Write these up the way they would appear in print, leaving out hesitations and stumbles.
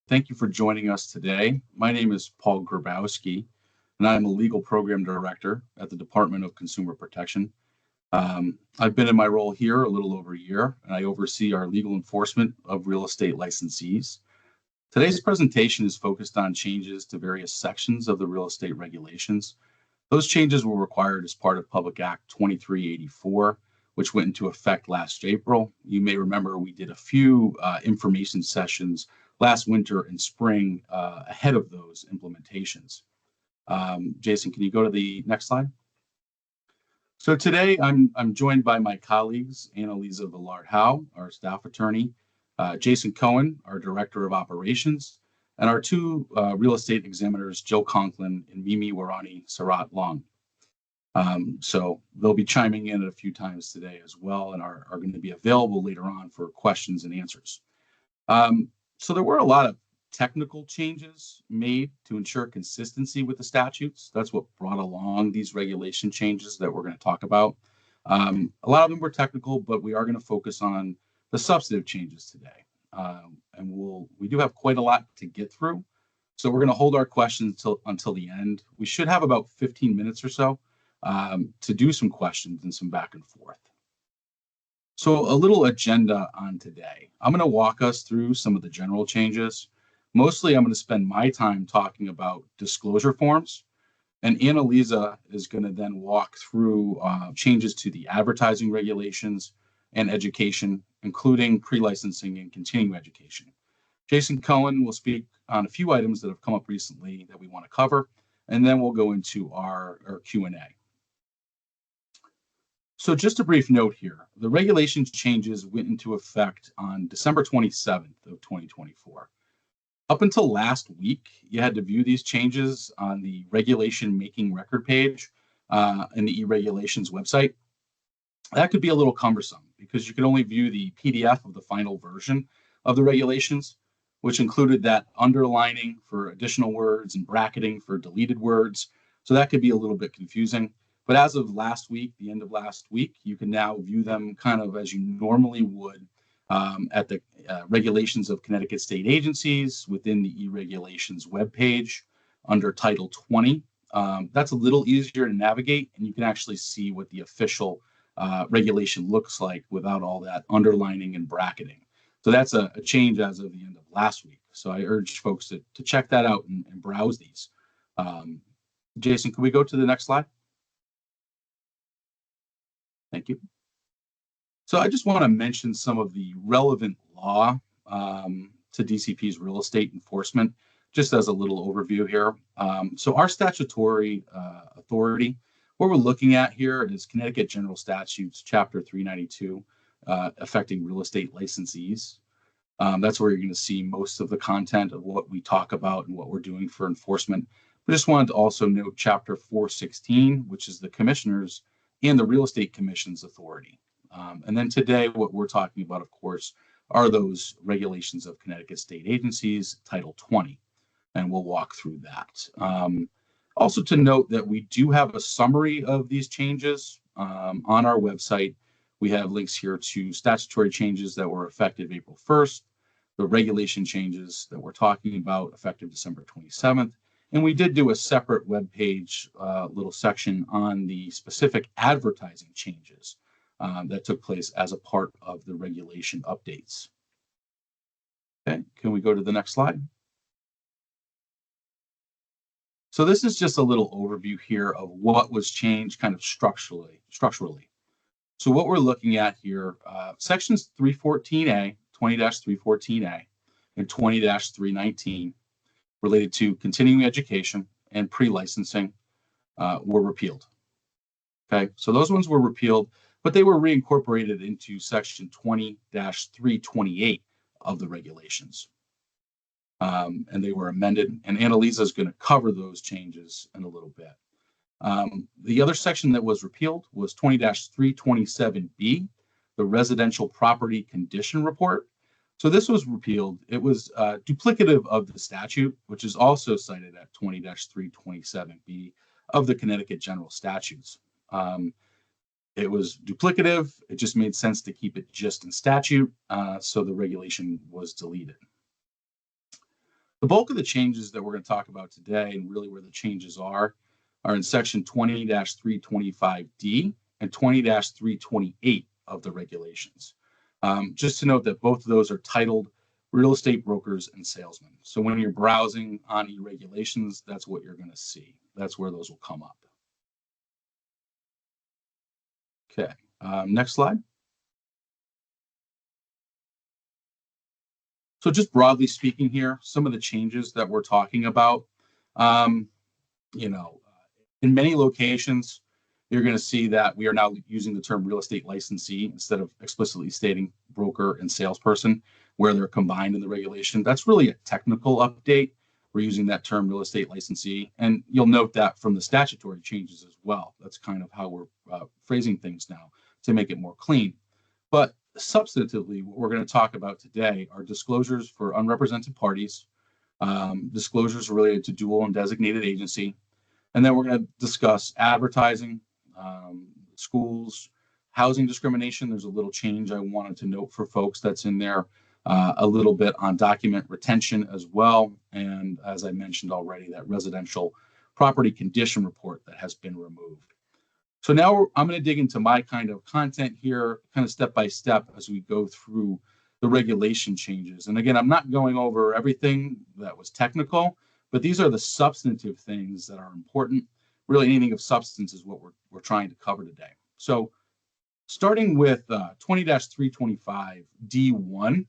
Thank you for joining us today. My name is Paul Grabowski, and I'm a legal program director at the Department of Consumer Protection. I've been in my role here a little over a year, and I oversee our legal enforcement of real estate licensees. Today's presentation is focused on changes to various sections of the real estate regulations. Those changes were required as part of Public Act 2384, which went into effect last April. You may remember we did a few information sessions last winter and spring ahead of those implementations. Jason, can you go to the next slide? So today I'm joined by my colleagues, Annalisa Villard-Howe, our staff attorney, Jason Cohen, our director of operations, and our two real estate examiners, Jill Conklin and Mimi Warani Sarat Long. So they'll be chiming in a few times today as well and are going to be available later on for questions and answers. So there were a lot of technical changes made to ensure consistency with the statutes. That's what brought along these regulation changes that we're going to talk about. A lot of them were technical, but we are going to focus on the substantive changes today. And we do have quite a lot to get through. So we're going to hold our questions until the end. We should have about 15 minutes or so to do some questions and some back and forth. So a little agenda on today. I'm going to walk us through some of the general changes. Mostly, I'm going to spend my time talking about disclosure forms, and Annalisa is going to then walk through changes to the advertising regulations and education, including pre-licensing and continuing education. Jason Cohen will speak on a few items that have come up recently that we want to cover, and then we'll go into our Q&A. So just a brief note here, the regulations changes went into effect on December 27th of 2024. Up until last week, you had to view these changes on the regulation making record page in the e-regulations website. That could be a little cumbersome because you could only view the PDF of the final version of the regulations, which included that underlining for additional words and bracketing for deleted words. So that could be a little bit confusing. But as of last week, the end of last week, you can now view them kind of as you normally would at the regulations of Connecticut state agencies within the e-regulations webpage under Title 20. That's a little easier to navigate, and you can actually see what the official regulation looks like without all that underlining and bracketing. So that's a change as of the end of last week. So I urge folks to check that out and browse these. Jason, can we go to the next slide? Thank you. So I just want to mention some of the relevant law to DCP's real estate enforcement, just as a little overview here. So our statutory authority, what we're looking at here is Connecticut General Statutes, Chapter 392, affecting real estate licensees. That's where you're going to see most of the content of what we talk about and what we're doing for enforcement. We just wanted to also note Chapter 416, which is the Commissioners and the Real Estate Commission's authority. And then today, what we're talking about, of course, are those regulations of Connecticut state agencies, Title 20, and we'll walk through that. Also to note that we do have a summary of these changes on our website. We have links here to statutory changes that were effective April 1st, the regulation changes that we're talking about effective December 27th, and we did do a separate web page little section on the specific advertising changes that took place as a part of the regulation updates. Okay, can we go to the next slide? So this is just a little overview here of what was changed kind of structurally. So what we're looking at here, sections 314A, 20-314A, and 20-319 related to continuing education and pre-licensing were repealed. Okay, so those ones were repealed, but they were reincorporated into section 20-328 of the regulations. And they were amended, and Annalisa is going to cover those changes in a little bit. The other section that was repealed was 20-327B, the residential property condition report. So this was repealed. It was duplicative of the statute, which is also cited at 20-327B of the Connecticut General Statutes. It was duplicative. It just made sense to keep it just in statute, so the regulation was deleted. The bulk of the changes that we're going to talk about today, and really where the changes are in section 20-325D and 20-328 of the regulations. Just to note that both of those are titled real estate brokers and salesmen. So when you're browsing on e-regulations, that's what you're going to see. That's where those will come up. Okay, next slide. So just broadly speaking here, some of the changes that we're talking about, you know, in many locations, you're going to see that we are now using the term real estate licensee instead of explicitly stating broker and salesperson, where they're combined in the regulation. That's really a technical update. We're using that term real estate licensee, and you'll note that from the statutory changes as well. That's kind of how we're phrasing things now to make it more clean. But substantively, what we're going to talk about today are disclosures for unrepresented parties, disclosures related to dual and designated agency, and then we're going to discuss advertising, schools, housing discrimination. There's a little change I wanted to note for folks that's in there, a little bit on document retention as well, and as I mentioned already, that residential property condition report that has been removed. So now I'm going to dig into my kind of content here, kind of step by step as we go through the regulation changes. And again, I'm not going over everything that was technical, but these are the substantive things that are important. Really, anything of substance is what we're trying to cover today. So starting with 20-325 D1.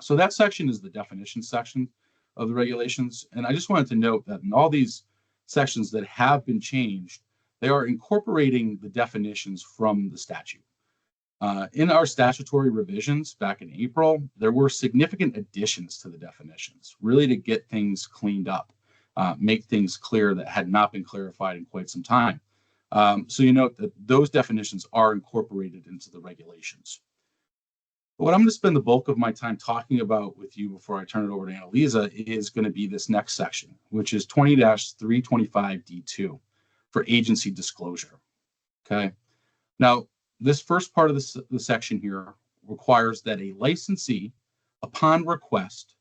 So that section is the definition section of the regulations. And I just wanted to note that in all these sections that have been changed, they are incorporating the definitions from the statute. In our statutory revisions back in April, there were significant additions to the definitions, really to get things cleaned up, make things clear that had not been clarified in quite some time. So you note that those definitions are incorporated into the regulations. But what I'm going to spend the bulk of my time talking about with you before I turn it over to Annalisa is going to be this next section, which is 20-325D2 for agency disclosure. Okay. Now, this first part of the section here requires that a licensee, upon request,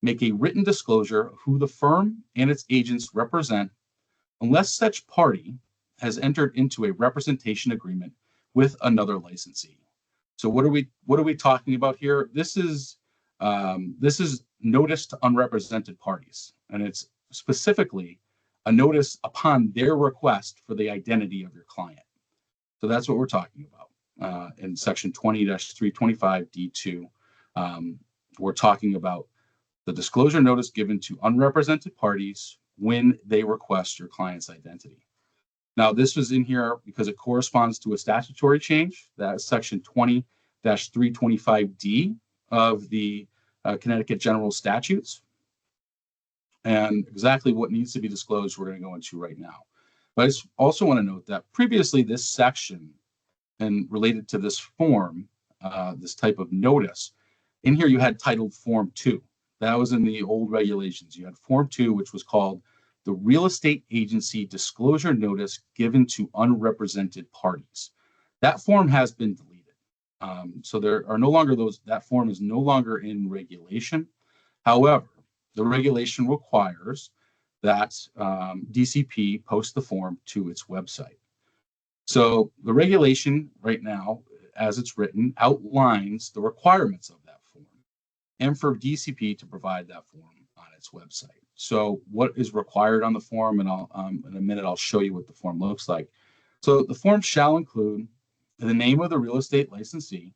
make a written disclosure of who the firm and its agents represent, unless such party has entered into a representation agreement with another licensee. So what are we talking about here? This is notice to unrepresented parties, and it's specifically a notice upon their request for the identity of your client. So that's what we're talking about in section 20-325D2. We're talking about the disclosure notice given to unrepresented parties when they request your client's identity. Now, this was in here because it corresponds to a statutory change. That's section 20-325D of the Connecticut General Statutes. And exactly what needs to be disclosed, we're going to go into right now. But I just also want to note that previously this section and related to this form, this type of notice, in here you had titled Form 2. That was in the old regulations. You had Form 2, which was called the Real Estate Agency Disclosure Notice Given to Unrepresented Parties. That form has been deleted. So there are no longer that form is no longer in regulation. However, the regulation requires that DCP post the form to its website. So the regulation right now, as it's written, outlines the requirements of that form and for DCP to provide that form on its website. So what is required on the form, and in a minute, I'll show you what the form looks like. So the form shall include the name of the real estate licensee,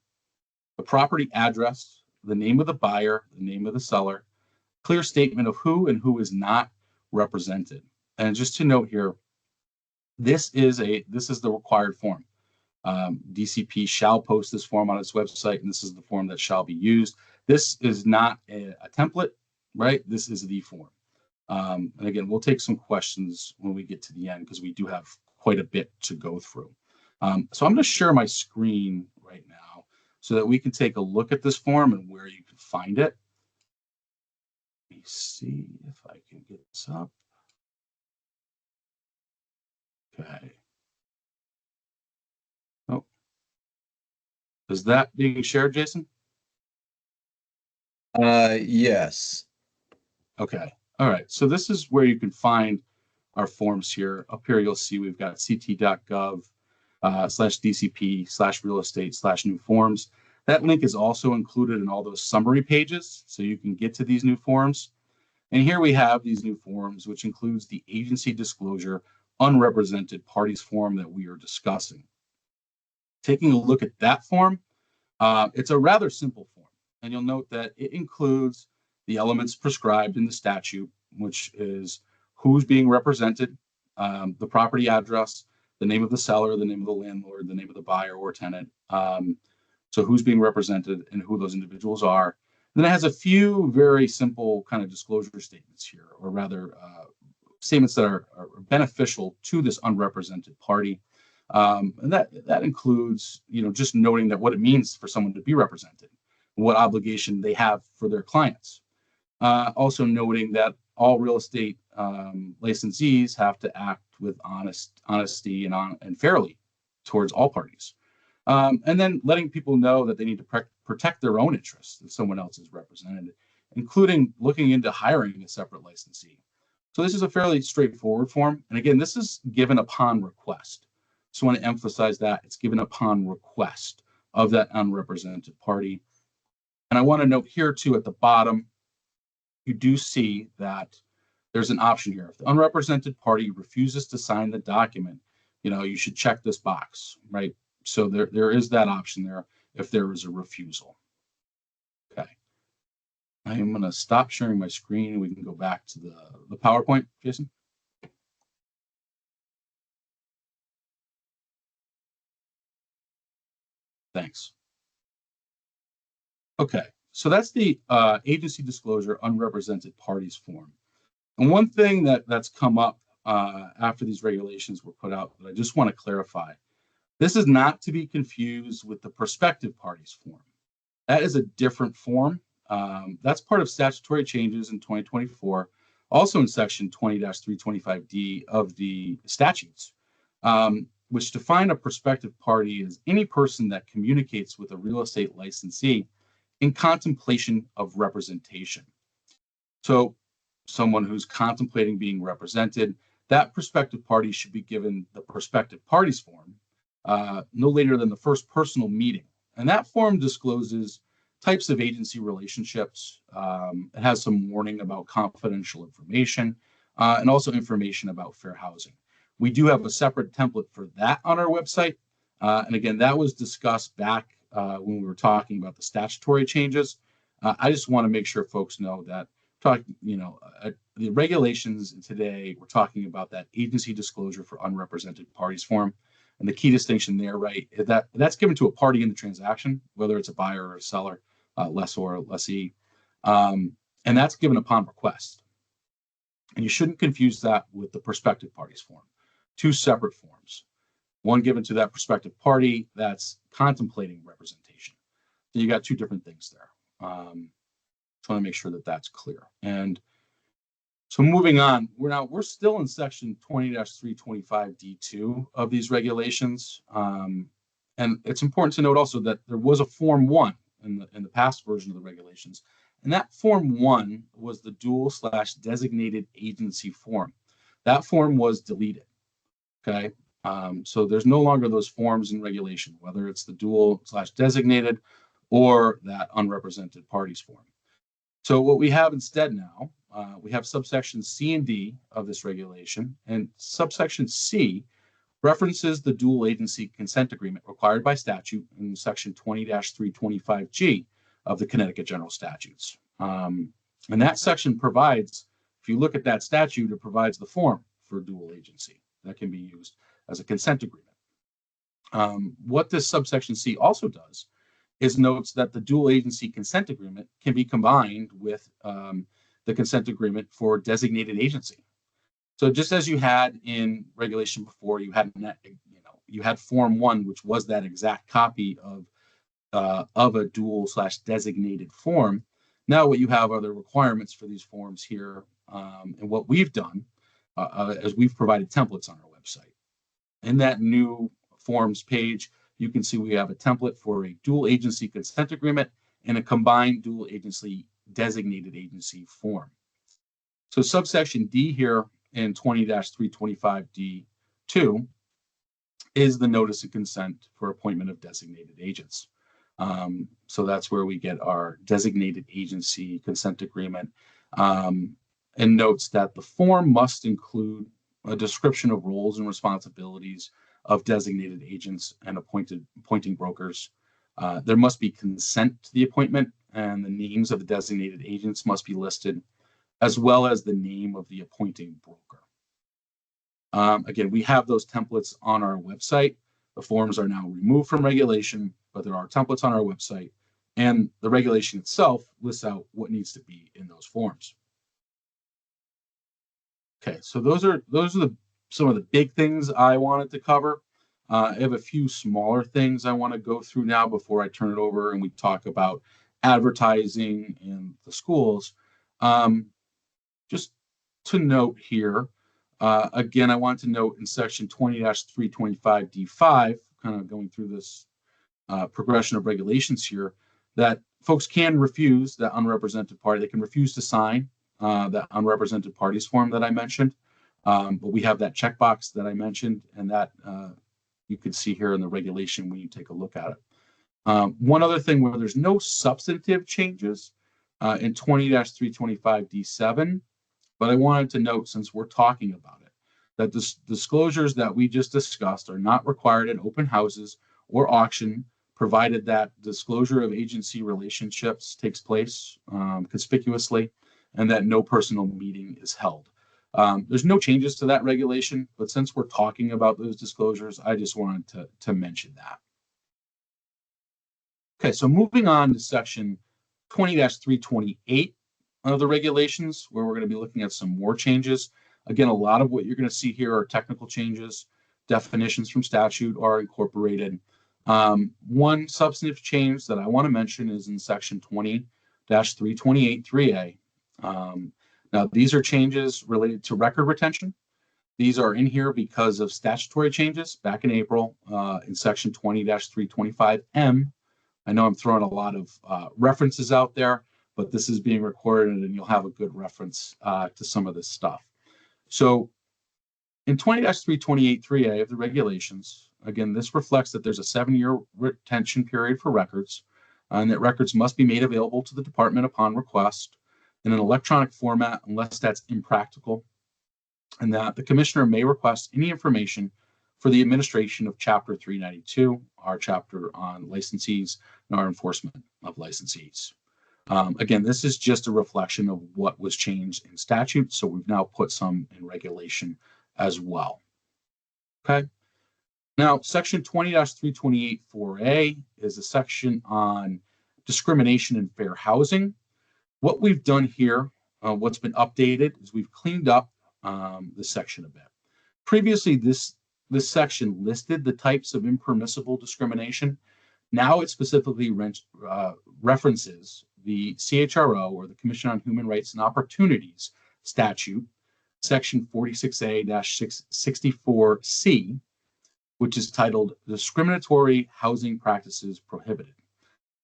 the property address, the name of the buyer, the name of the seller, clear statement of who and who is not represented. And just to note here, this is the required form. DCP shall post this form on its website, and this is the form that shall be used. This is not a template, right? This is the form. And again, we'll take some questions when we get to the end because we do have quite a bit to go through. So I'm going to share my screen right now so that we can take a look at this form and where you can find it. Let me see if I can get this up. Okay. Oh, is that being shared, Jason? Yes. Okay. All right. So this is where you can find our forms here. Up here, you'll see we've got ct.gov /DCP/real estate/new forms. That link is also included in all those summary pages, so you can get to these new forms. And here we have these new forms, which includes the agency disclosure unrepresented parties form that we are discussing. Taking a look at that form, it's a rather simple form, and you'll note that it includes the elements prescribed in the statute, which is who's being represented, the property address, the name of the seller, the name of the landlord, the name of the buyer or tenant. So who's being represented and who those individuals are. And then it has a few very simple kind of disclosure statements here, or rather statements that are beneficial to this unrepresented party. And that includes, just noting that what it means for someone to be represented, what obligation they have for their clients. Also noting that all real estate licensees have to act with honesty and fairly towards all parties. And then letting people know that they need to protect their own interests if someone else is represented, including looking into hiring a separate licensee. So this is a fairly straightforward form. And again, this is given upon request. So I want to emphasize that it's given upon request of that unrepresented party. And I want to note here too at the bottom, you do see that there's an option here. If the unrepresented party refuses to sign the document, you should check this box, right? So there is that option there if there is a refusal. Okay. I am going to stop sharing my screen and we can go back to the PowerPoint, Jason. Thanks. Okay, so that's the agency disclosure unrepresented parties form. And one thing that's come up after these regulations were put out that I just want to clarify, this is not to be confused with the prospective parties form. That is a different form. That's part of statutory changes in 2024, also in section 20-325D of the statutes, which define a prospective party as any person that communicates with a real estate licensee in contemplation of representation. So someone who's contemplating being represented, that prospective party should be given the prospective parties form no later than the first personal meeting. And that form discloses types of agency relationships. It has some warning about confidential information and also information about fair housing. We do have a separate template for that on our website. And again, that was discussed back when we were talking about the statutory changes. I just want to make sure folks know that the regulations today, we're talking about that agency disclosure for unrepresented parties form. And the key distinction there, right, is that's given to a party in the transaction, whether it's a buyer or a seller, lessor or lessee. And that's given upon request. And you shouldn't confuse that with the prospective parties form. Two separate forms. One given to that prospective party that's contemplating representation. So you got two different things there. Just want to make sure that that's clear. And so moving on, we're still in section 20-325D2 of these regulations. And it's important to note also that there was a Form 1 in the past version of the regulations. And that Form 1 was the dual/designated agency form. That form was deleted. Okay. So there's no longer those forms in regulation, whether it's the dual/designated or that unrepresented parties form. So what we have instead now, we have subsection C and D of this regulation, and subsection C references the dual agency consent agreement required by statute in section 20-325G of the Connecticut General Statutes. And that section provides, if you look at that statute, it provides the form for dual agency that can be used as a consent agreement. What this subsection C also does is notes that the dual agency consent agreement can be combined with the consent agreement for designated agency. So just as you had in regulation before, you had Form 1, which was that exact copy of a dual/designated form. Now what you have are the requirements for these forms here, and what we've done is we've provided templates on our website. In that new forms page, you can see we have a template for a dual agency consent agreement and a combined dual agency designated agency form. So subsection D here in 20-325D2 is the notice of consent for appointment of designated agents. So that's where we get our designated agency consent agreement, and notes that the form must include a description of roles and responsibilities of designated agents and appointing brokers. There must be consent to the appointment, and the names of the designated agents must be listed, as well as the name of the appointing broker. Again, we have those templates on our website. The forms are now removed from regulation, but there are templates on our website, and the regulation itself lists out what needs to be in those forms. Okay, so those are some of the big things I wanted to cover. I have a few smaller things I want to go through now before I turn it over and we talk about advertising in the schools. Just to note here, again, I want to note in section 20-325D5, kind of going through this progression of regulations here, that folks can refuse that unrepresented party. They can refuse to sign that unrepresented parties form that I mentioned. But we have that checkbox that I mentioned, and that you can see here in the regulation when you take a look at it. One other thing where there's no substantive changes in 20-325D7, but I wanted to note, since we're talking about it, that the disclosures that we just discussed are not required in open houses or auction, provided that disclosure of agency relationships takes place conspicuously, and that no personal meeting is held. There's no changes to that regulation, but since we're talking about those disclosures, I just wanted to mention that. Okay, so moving on to section 20-328 of the regulations, where we're going to be looking at some more changes. Again, a lot of what you're going to see here are technical changes. Definitions from statute are incorporated. One substantive change that I want to mention is in section 20-328(3)(a). Now, these are changes related to record retention. These are in here because of statutory changes back in April in section 20-325M. I know I'm throwing a lot of references out there, but this is being recorded and you'll have a good reference to some of this stuff. So in 20-328(3)(a) of the regulations, again, this reflects that there's a 7-year retention period for records, and that records must be made available to the department upon request in an electronic format unless that's impractical, and that the commissioner may request any information for the administration of Chapter 392, our chapter on licensees and our enforcement of licensees. Again, this is just a reflection of what was changed in statute, so we've now put some in regulation as well. Okay. Now, section 20-328(4)(a) is a section on discrimination in fair housing. What we've done here, what's been updated, is we've cleaned up this section a bit. Previously, this section listed the types of impermissible discrimination. Now it specifically references the CHRO, or the Commission on Human Rights and Opportunities statute, section 46A-64C, which is titled Discriminatory Housing Practices Prohibited.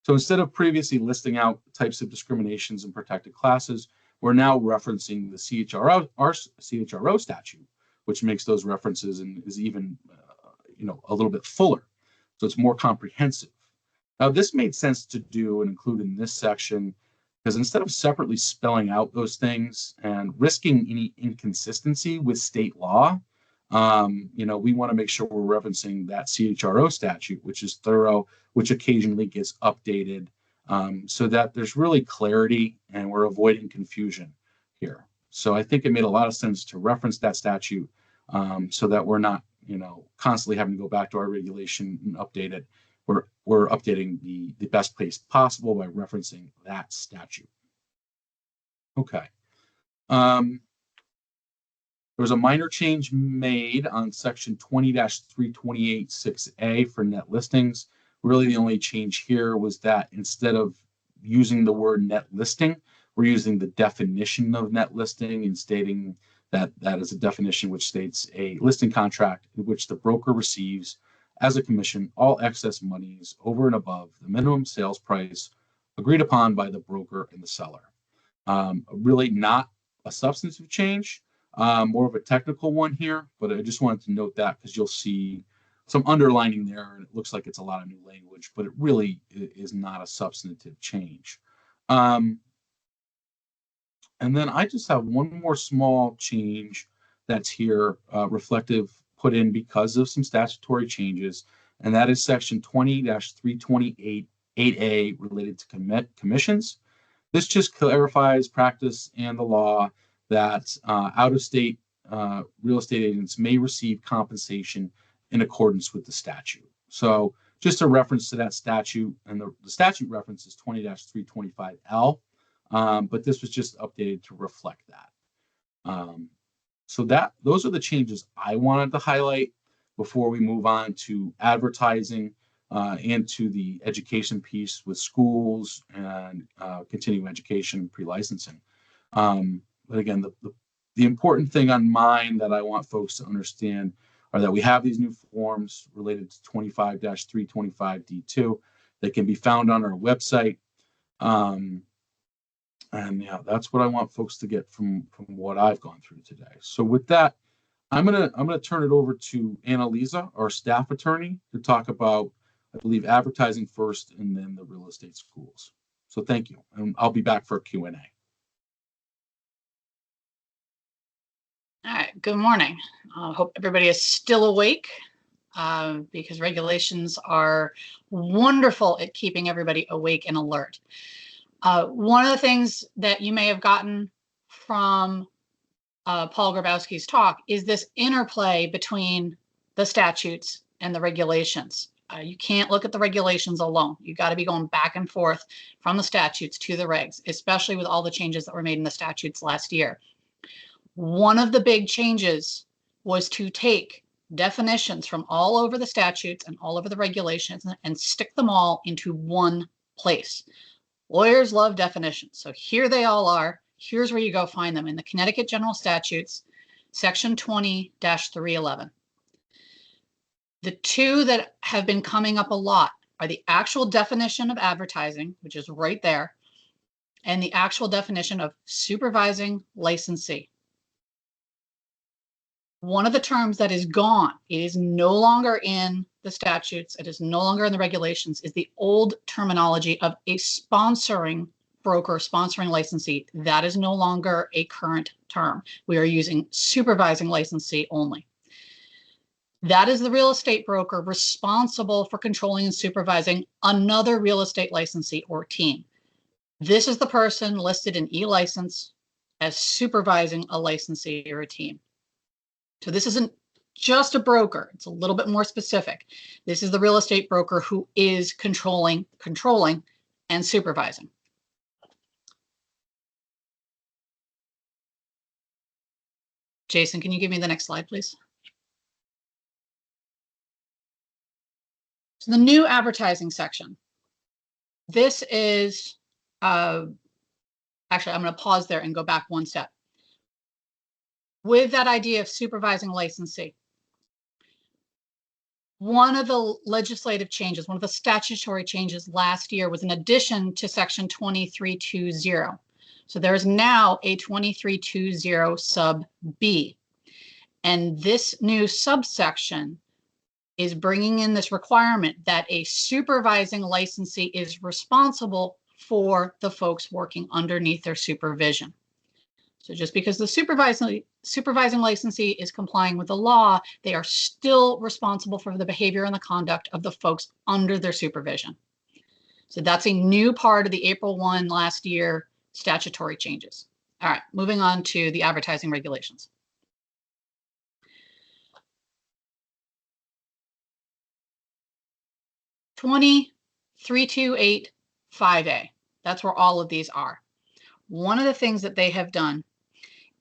So instead of previously listing out types of discriminations and protected classes, we're now referencing the CHRO statute, which makes those references and is even a little bit fuller. So it's more comprehensive. Now, this made sense to do and include in this section because instead of separately spelling out those things and risking any inconsistency with state law, we want to make sure we're referencing that CHRO statute, which is thorough, which occasionally gets updated, so that there's really clarity and we're avoiding confusion here. So I think it made a lot of sense to reference that statute so that we're not, constantly having to go back to our regulation and update it. We're updating the best place possible by referencing that statute. Okay. There was a minor change made on section 20-328(6)(a) for net listings. Really, the only change here was that instead of using the word net listing, we're using the definition of net listing and stating that that is a definition which states a listing contract in which the broker receives as a commission all excess monies over and above the minimum sales price agreed upon by the broker and the seller. Really not a substantive change, more of a technical one here, but I just wanted to note that because you'll see some underlining there and it looks like it's a lot of new language, but it really is not a substantive change. And then I just have one more small change that's here, reflective, put in because of some statutory changes, and that is section 20-328-8A related to commissions. This just clarifies practice and the law that out-of-state real estate agents may receive compensation in accordance with the statute. So just a reference to that statute, and the statute reference is 20-325L, but this was just updated to reflect that. So those are the changes I wanted to highlight before we move on to advertising and to the education piece with schools and continuing education pre-licensing. But again, the important thing on mine that I want folks to understand are that we have these new forms related to 25-325D2 that can be found on our website. And yeah, that's what I want folks to get from what I've gone through today. So with that, I'm gonna turn it over to Annalisa, our staff attorney, to talk about, I believe, advertising first and then the real estate schools. So thank you, and I'll be back for a Q&A. All right, good morning. I hope everybody is still awake because regulations are wonderful at keeping everybody awake and alert. One of the things that you may have gotten from Paul Grabowski's talk is this interplay between the statutes and the regulations. You can't look at the regulations alone. You got to be going back and forth from the statutes to the regs, especially with all the changes that were made in the statutes last year. One of the big changes was to take definitions from all over the statutes and all over the regulations and stick them all into one place. Lawyers love definitions. So here they all are. Here's where you go find them in the Connecticut General Statutes, section 20-311. The two that have been coming up a lot are the actual definition of advertising, which is right there, and the actual definition of supervising licensee. One of the terms that is gone, it is no longer in the statutes, it is no longer in the regulations, is the old terminology of a sponsoring broker, sponsoring licensee. That is no longer a current term. We are using supervising licensee only. That is the real estate broker responsible for controlling and supervising another real estate licensee or team. This is the person listed in e-license as supervising a licensee or a team. So this isn't just a broker. It's a little bit more specific. This is the real estate broker who is controlling, and supervising. Jason, can you give me the next slide, please? So the new advertising section. This is, actually, I'm going to pause there and go back one step. With that idea of supervising licensee, one of the legislative changes, one of the statutory changes last year was an addition to section 2320. So there is now a 2320 sub B. And this new subsection is bringing in this requirement that a supervising licensee is responsible for the folks working underneath their supervision. So just because the supervising licensee is complying with the law, they are still responsible for the behavior and the conduct of the folks under their supervision. So that's a new part of the April 1 last year statutory changes. All right, moving on to the advertising regulations. (20) 3285A. That's where all of these are. One of the things that they have done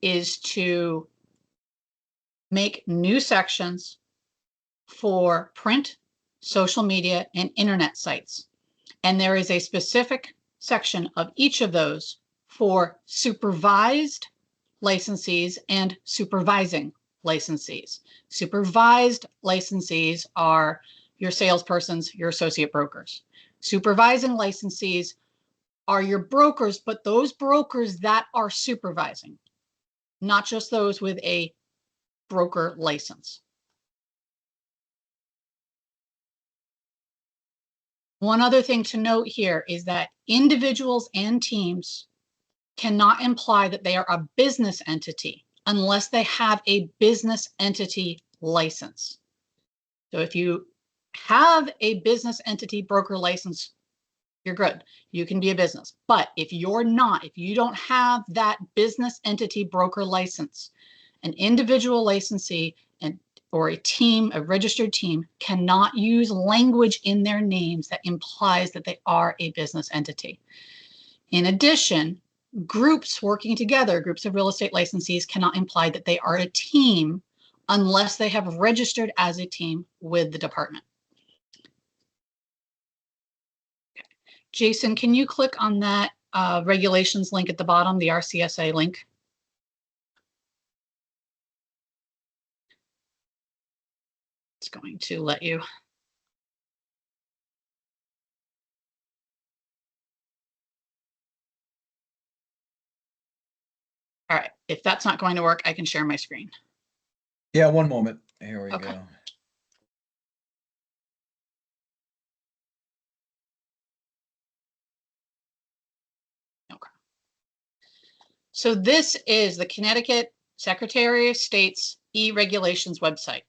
is to make new sections for print, social media, and internet sites. And there is a specific section of each of those for supervised licensees and supervising licensees. Supervised licensees are your salespersons, your associate brokers. Supervising licensees are your brokers, but those brokers that are supervising. not just those with a broker license. One other thing to note here is that individuals and teams cannot imply that they are a business entity unless they have a business entity license. So if you have a business entity broker license, you're good. You can be a business. But if you're not, if you don't have that business entity broker license, an individual licensee or a team, a registered team, cannot use language in their names that implies that they are a business entity. In addition, groups working together, groups of real estate licensees, cannot imply that they are a team unless they have registered as a team with the department. Jason, can you click on that regulations link at the bottom, the RCSA link? It's going to let you. All right, if that's not going to work, I can share my screen. Yeah, one moment. Here we Okay. go. Okay. So this is the Connecticut Secretary of State's e-regulations website.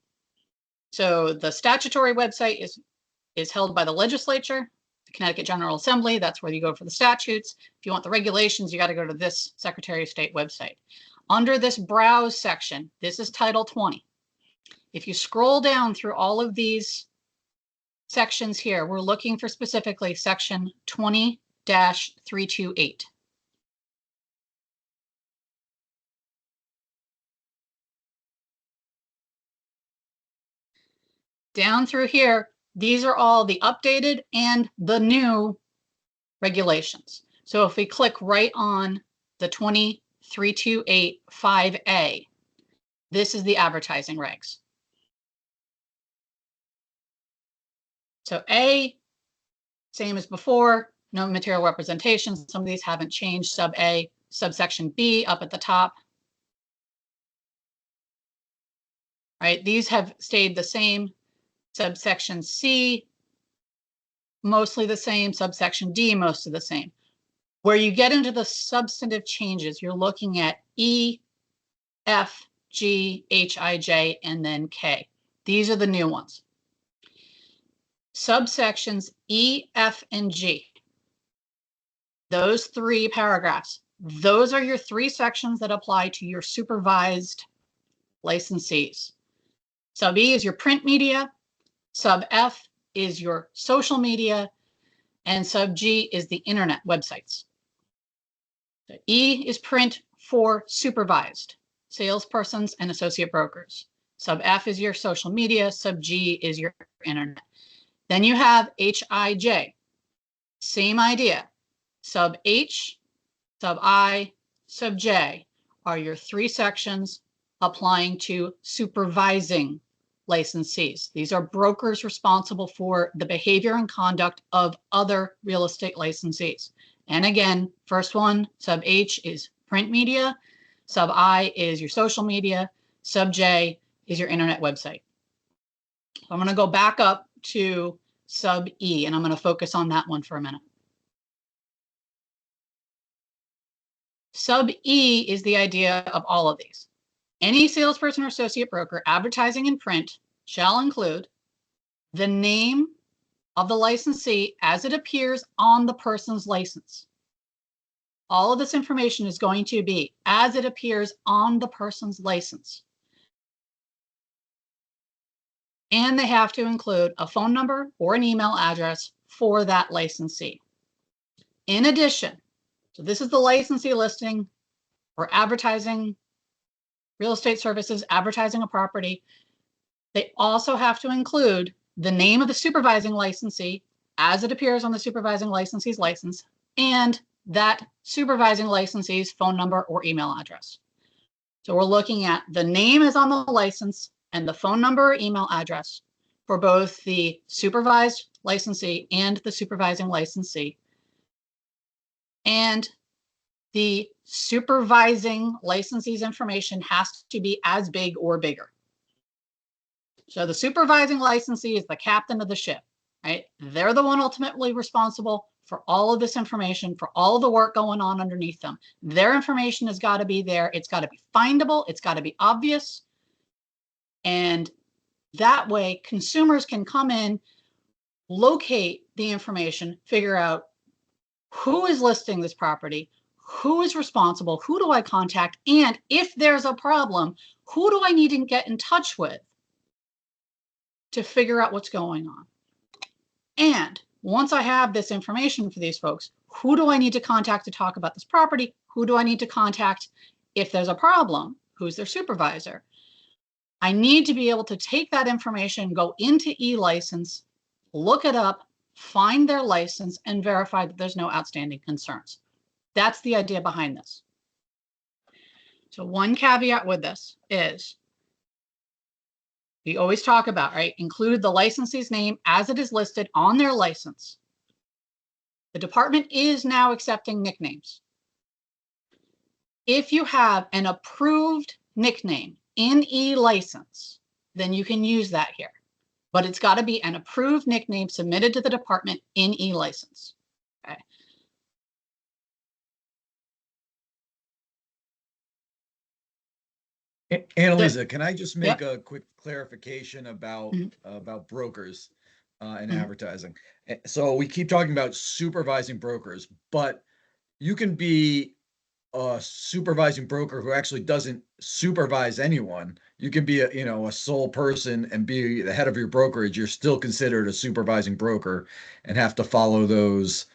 So the statutory website is held by the legislature, the Connecticut General Assembly. That's where you go for the statutes. If you want the regulations, you got to go to this Secretary of State website. Under this browse section, this is Title 20. If you scroll down through all of these sections here, we're looking for specifically section 20-328. Down through here, these are all the updated and the new regulations. So if we click right on the 20-328-5A, this is the advertising regs. So A, same as before, no material representation. Some of these haven't changed. Sub A, subsection B up at the top. Right, these have stayed the same. Subsection C, mostly the same. Subsection D, most of the same. Where you get into the substantive changes, you're looking at E, F, G, H, I, J, and then K. These are the new ones. Subsections E, F, and G. Those three paragraphs, those are your three sections that apply to your supervised licensees. Sub E is your print media. Sub F is your social media. And sub G is the internet websites. So E is print for supervised salespersons and associate brokers. Sub F is your social media. Sub G is your internet. Then you have HIJ. Same idea. Sub H, sub I, sub J are your three sections applying to supervising licensees. These are brokers responsible for the behavior and conduct of other real estate licensees. And again, first one, sub H is print media, sub I is your social media, sub J is your internet website. I'm going to go back up to sub E, and I'm going to focus on that one for a minute. Sub E is the idea of all of these. Any salesperson or associate broker advertising in print shall include the name of the licensee as it appears on the person's license. All of this information is going to be as it appears on the person's license. And they have to include a phone number or an email address for that licensee. In addition, so this is the licensee listing for advertising real estate services, advertising a property. They also have to include the name of the supervising licensee as it appears on the supervising licensee's license and that supervising licensee's phone number or email address. So we're looking at the name is on the license and the phone number or email address for both the supervised licensee and the supervising licensee. And the supervising licensee's information has to be as big or bigger. So the supervising licensee is the captain of the ship, right? They're the one ultimately responsible for all of this information, for all of the work going on underneath them. Their information has got to be there. It's got to be findable. It's got to be obvious. And that way consumers can come in, locate the information, figure out who is listing this property, who is responsible, who do I contact, and if there's a problem, who do I need to get in touch with to figure out what's going on. And once I have this information for these folks, who do I need to contact to talk about this property? Who do I need to contact if there's a problem? Who's their supervisor? I need to be able to take that information, go into eLicense, look it up, find their license, and verify that there's no outstanding concerns. That's the idea behind this. So one caveat with this is we always talk about, right, include the licensee's name as it is listed on their license. The department is now accepting nicknames. If you have an approved nickname in eLicense, then you can use that here. But it's got to be an approved nickname submitted to the department in eLicense. Okay. Annalisa, can I just make a quick clarification about about brokers and advertising? So we keep talking about supervising brokers, but you can be a supervising broker who actually doesn't supervise anyone. You can be a sole person and be the head of your brokerage. You're still considered a supervising broker and have to follow those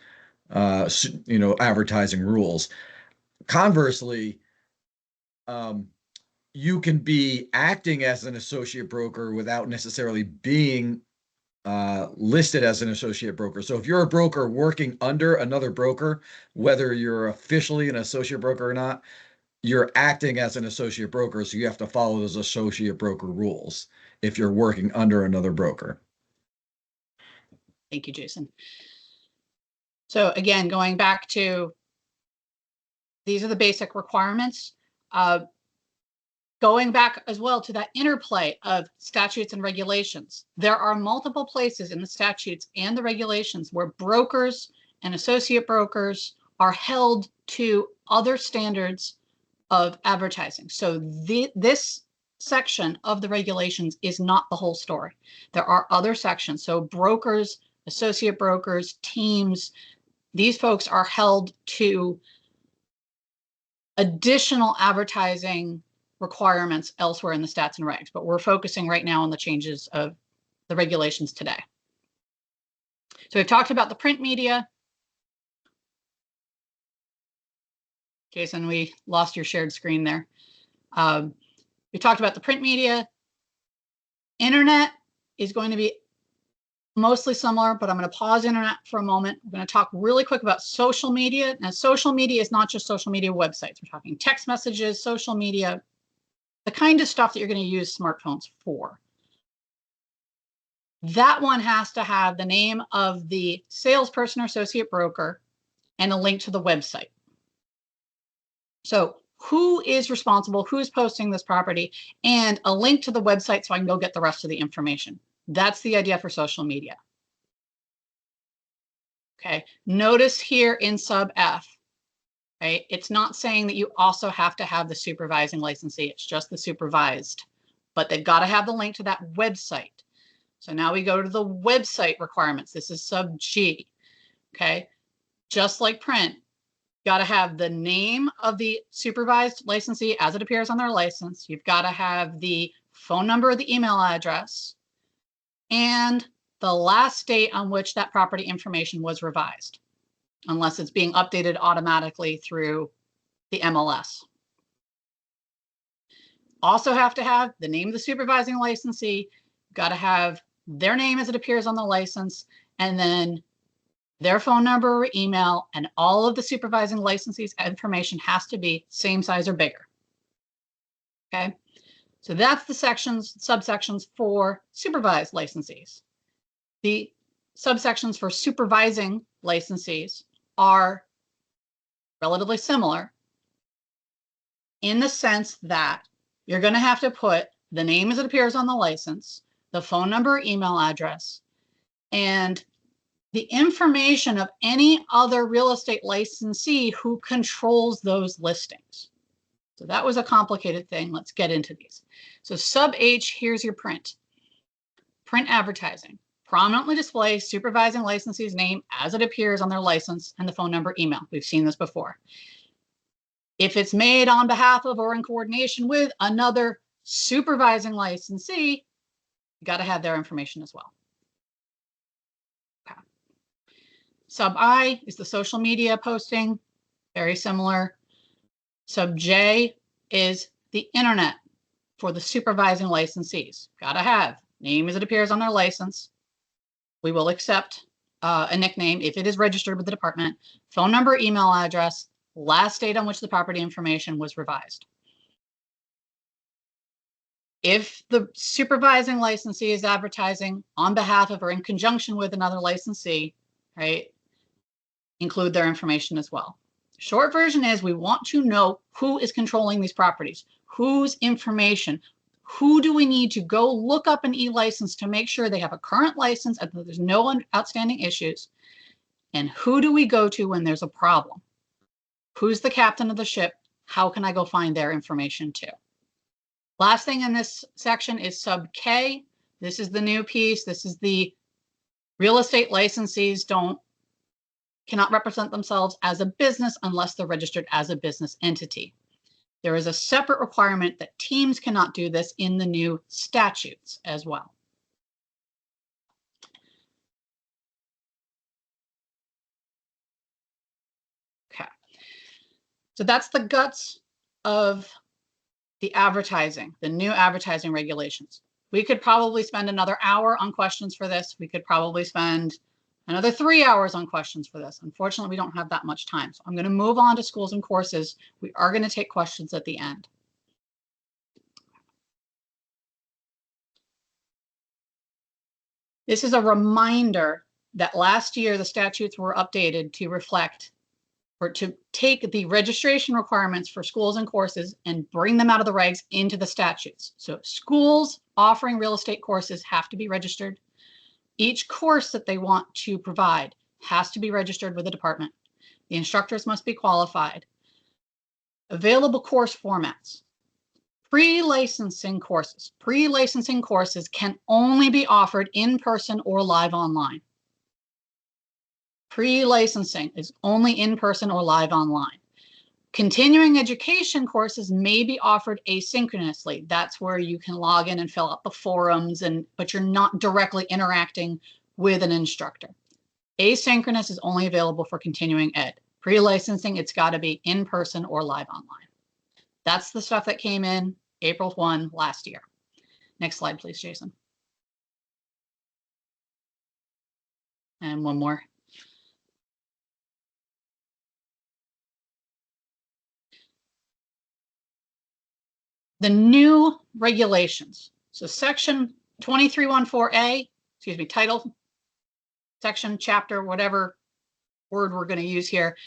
advertising rules. Conversely, you can be acting as an associate broker without necessarily being listed as an associate broker. So if you're a broker working under another broker, whether you're officially an associate broker or not, you're acting as an associate broker. So you have to follow those associate broker rules if you're working under another broker. Thank you, Jason. So again, going back to, these are the basic requirements. Going back as well to that interplay of statutes and regulations, there are multiple places in the statutes and the regulations where brokers and associate brokers are held to other standards of advertising. So this section of the regulations is not the whole story. There are other sections. So brokers, associate brokers, teams, these folks are held to additional advertising requirements elsewhere in the stats and regs, but we're focusing right now on the changes of the regulations today. So we've talked about the print media. Jason, we lost your shared screen there. We talked about the print media. Internet is going to be mostly similar, but I'm going to pause internet for a moment. I'm going to talk really quick about social media. Now, social media is not just social media websites. We're talking text messages, social media, the kind of stuff that you're going to use smartphones for. That one has to have the name of the salesperson or associate broker and a link to the website. So who is responsible, who's posting this property, and a link to the website so I can go get the rest of the information. That's the idea for social media. Okay, notice here in sub F, right? It's not saying that you also have to have the supervising licensee. It's just the supervised, but they've got to have the link to that website. So now we go to the website requirements. This is sub G. Okay, just like print, got to have the name of the supervised licensee as it appears on their license. You've got to have the phone number or the email address and the last date on which that property information was revised, unless it's being updated automatically through the MLS. Also have to have the name of the supervising licensee, got to have their name as it appears on the license, and then their phone number or email, and all of the supervising licensee's information has to be same size or bigger. Okay, so that's the sections, subsections for supervised licensees. The subsections for supervising licensees are relatively similar. in the sense that you're going to have to put the name as it appears on the license, the phone number, email address, and the information of any other real estate licensee who controls those listings. So that was a complicated thing. Let's get into these. So sub H, here's your print. Print advertising. Prominently display supervising licensee's name as it appears on their license and the phone number, email. We've seen this before. If it's made on behalf of or in coordination with another supervising licensee, you got to have their information as well. Okay. Sub I is the social media posting, very similar. Sub J is the internet for the supervising licensees. Got to have name as it appears on their license. We will accept a nickname if it is registered with the department, phone number, email address, last date on which the property information was revised. If the supervising licensee is advertising on behalf of or in conjunction with another licensee, right, include their information as well. Short version is we want to know who is controlling these properties, whose information, who do we need to go look up an e-license to make sure they have a current license and that there's no outstanding issues, and who do we go to when there's a problem? Who's the captain of the ship? How can I go find their information too? Last thing in this section is sub K. This is the new piece. This is the real estate licensees cannot represent themselves as a business unless they're registered as a business entity. There is a separate requirement that teams cannot do this in the new statutes as well. Okay. So that's the guts of the advertising, the new advertising regulations. We could probably spend another hour on questions for this. We could probably spend another 3 hours on questions for this. Unfortunately, we don't have that much time. So I'm going to move on to schools and courses. We are going to take questions at the end. This is a reminder that last year the statutes were updated to reflect or to take the registration requirements for schools and courses and bring them out of the regs into the statutes. So schools offering real estate courses have to be registered. Each course that they want to provide has to be registered with the department. The instructors must be qualified. Available course formats. Pre-licensing courses. Pre-licensing courses can only be offered in person or live online. Pre-licensing is only in person or live online. Continuing education courses may be offered asynchronously. That's where you can log in and fill out the forums, but you're not directly interacting with an instructor. Asynchronous is only available for continuing ed. Pre-licensing, it's got to be in person or live online. That's the stuff that came in April 1 last year. Next slide, please, Jason. And one more. The new regulations. So section 2314A, excuse me, title, section, chapter, whatever word we're going to use here,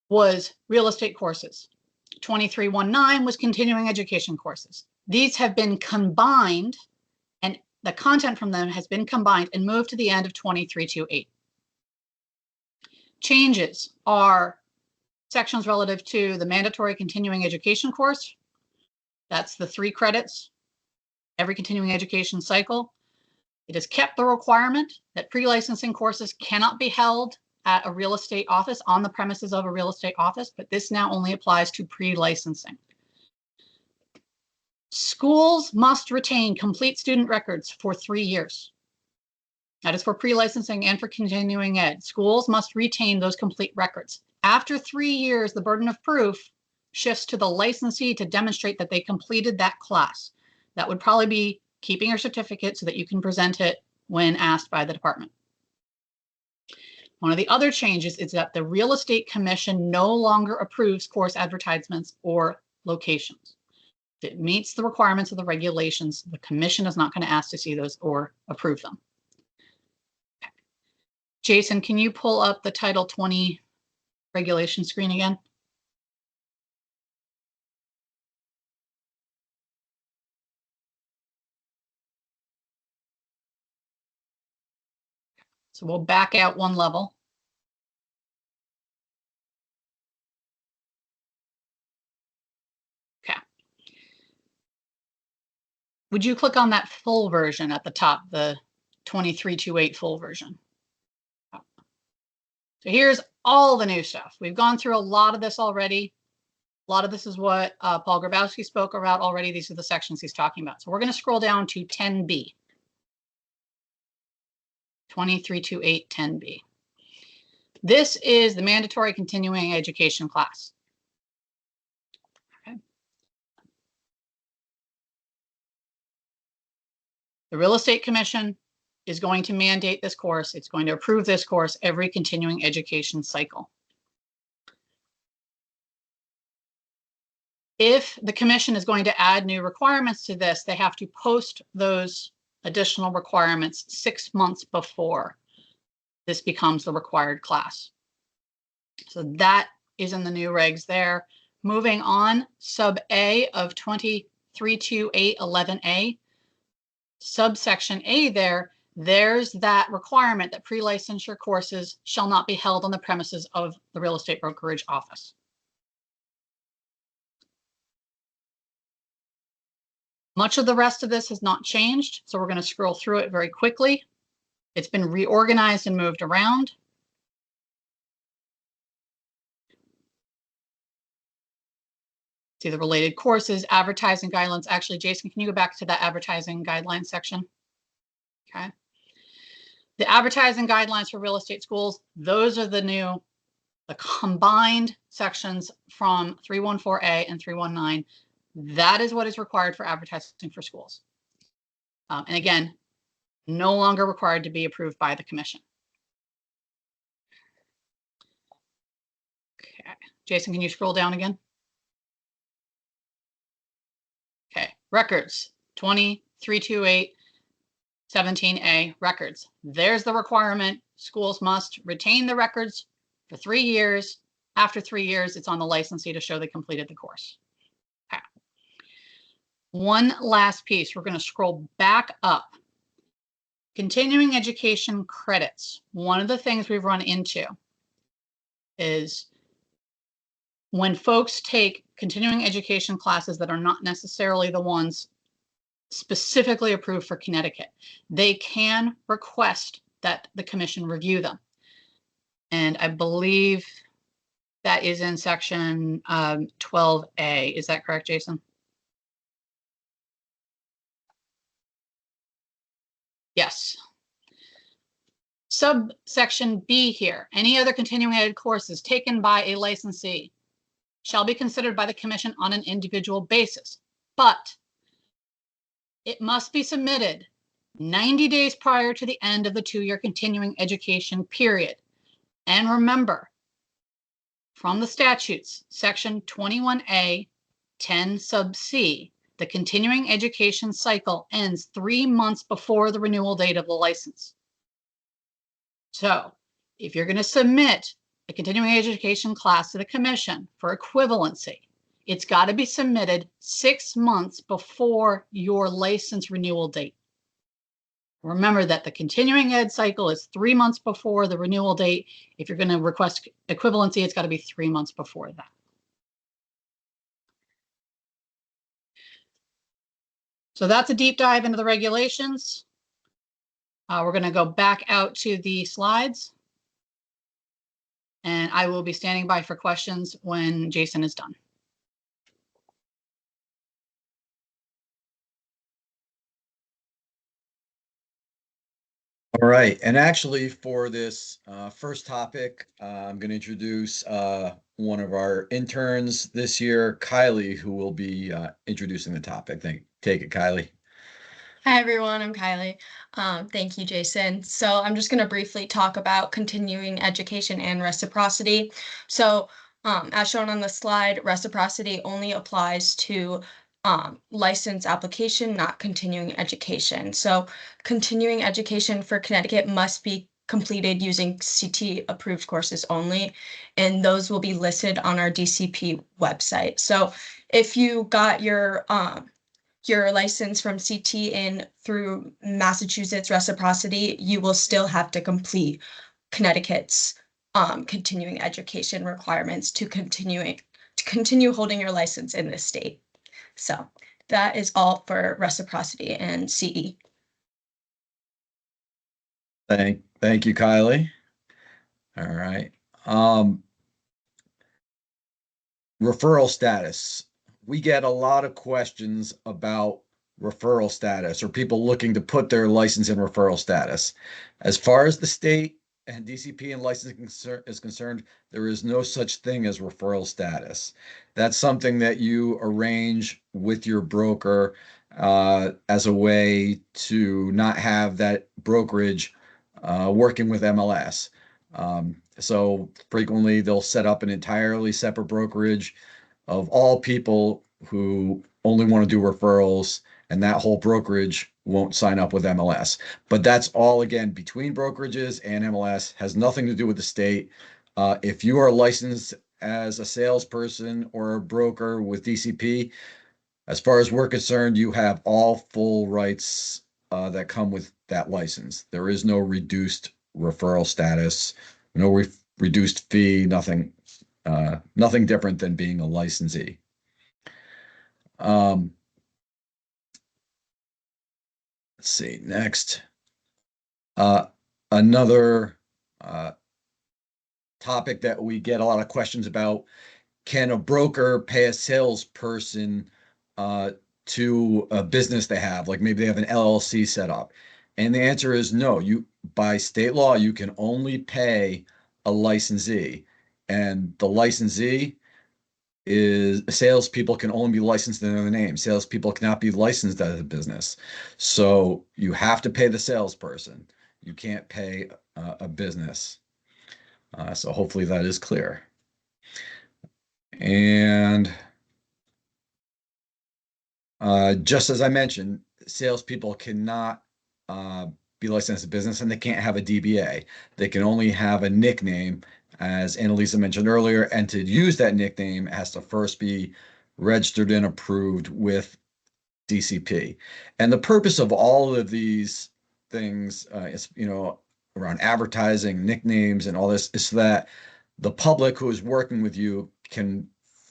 was real estate courses. 2319 was continuing education courses. These have been combined, and the content from them has been combined and moved to the end of 2328. Changes are sections relative to the mandatory continuing education course. That's the 3 credits, every continuing education cycle. It has kept the requirement that pre-licensing courses cannot be held at a real estate office on the premises of a real estate office, but this now only applies to pre-licensing. Schools must retain complete student records for 3 years. That is for pre-licensing and for continuing ed. Schools must retain those complete records. After 3 years, the burden of proof shifts to the licensee to demonstrate that they completed that class. That would probably be keeping your certificate so that you can present it when asked by the department. One of the other changes is that the Real Estate Commission no longer approves course advertisements or locations. If it meets the requirements of the regulations, the commission is not going to ask to see those or approve them. Okay. Jason, can you pull up the Title 20 regulation screen again? So we'll back out one level. Okay. Would you click on that full version at the top, the 2328 full version? So here's all the new stuff. We've gone through a lot of this already. A lot of this is what Paul Grabowski spoke about already. These are the sections he's talking about. So we're going to scroll down to 10B. 2328 10B. This is the mandatory continuing education class. Okay. The Real Estate Commission is going to mandate this course. It's going to approve this course every continuing education cycle. If the commission is going to add new requirements to this, they have to post those additional requirements 6 months before this becomes the required class. So that is in the new regs there. Moving on, sub A of 232811A, subsection A there's that requirement that pre-licensure courses shall not be held on the premises of the real estate brokerage office. Much of the rest of this has not changed, so we're going to scroll through it very quickly. It's been reorganized and moved around. See the related courses, advertising guidelines. Actually, Jason, can you go back to that advertising guidelines section? Okay. The advertising guidelines for real estate schools, those are the combined sections from 314A and 319. That is what is required for advertising for schools. And again, no longer required to be approved by the commission. Okay. Jason, can you scroll down again? Okay, records, 2328 17A, records. There's the requirement. Schools must retain the records for 3 years. After 3 years, it's on the licensee to show they completed the course. Okay. One last piece, we're going to scroll back up. Continuing education credits. One of the things we've run into is when folks take continuing education classes that are not necessarily the ones specifically approved for Connecticut, they can request that the commission review them. And I believe that is in section 12A. Is that correct, Jason? Yes. Subsection B here, any other continuing ed courses taken by a licensee shall be considered by the commission on an individual basis, but it must be submitted 90 days prior to the end of the 2-year continuing education period. And remember, from the statutes, section 21A, 10 sub C, the continuing education cycle ends 3 months before the renewal date of the license. So if you're going to submit a continuing education class to the commission for equivalency, it's got to be submitted 6 months before your license renewal date. Remember that the continuing ed cycle is 3 months before the renewal date. If you're going to request equivalency, it's got to be 3 months before that. So that's a deep dive into the regulations. We're going to go back out to the slides. And I will be standing by for questions when Jason is done. All right, and actually for this first topic, I'm going to introduce one of our interns this year, Kylie, who will be introducing the topic. Take it, Kylie. Hi, everyone. I'm Kylie. Thank you, Jason. So I'm just going to briefly talk about continuing education and reciprocity. So as shown on the slide, reciprocity only applies to license application, not continuing education. So continuing education for Connecticut must be completed using CT approved courses only, and those will be listed on our DCP website. So if you got your your license from CT in through Massachusetts reciprocity, you will still have to complete Connecticut's continuing education requirements to continue holding your license in this state. So that is all for reciprocity and CE. Thank you, Kylie. All right. Referral status. We get a lot of questions about referral status or people looking to put their license in referral status. As far as the state and DCP and licensing is concerned, there is no such thing as referral status. That's something that you arrange with your broker as a way to not have that brokerage working with MLS. So frequently they'll set up an entirely separate brokerage of all people who only want to do referrals, and that whole brokerage won't sign up with MLS. But that's all, again, between brokerages and MLS, has nothing to do with the state. If you are licensed as a salesperson or a broker with DCP, as far as we're concerned, you have all full rights that come with that license. There is no reduced referral status, no reduced fee, nothing different than being a licensee. Let's see, next. Another topic that we get a lot of questions about: can a broker pay a salesperson to a business they have, like maybe they have an LLC set up? And the answer is no. By state law, you can only pay a licensee, and the licensee is salespeople can only be licensed in their name. Salespeople cannot be licensed as a business. So you have to pay the salesperson. You can't pay a business. So hopefully that is clear. And just as I mentioned, salespeople cannot be licensed as a business, and they can't have a DBA. They can only have a nickname, as Annalisa mentioned earlier, and to use that nickname it has to first be registered and approved with DCP. And the purpose of all of these things is, around advertising, nicknames, and all this, is so that the public who is working with you can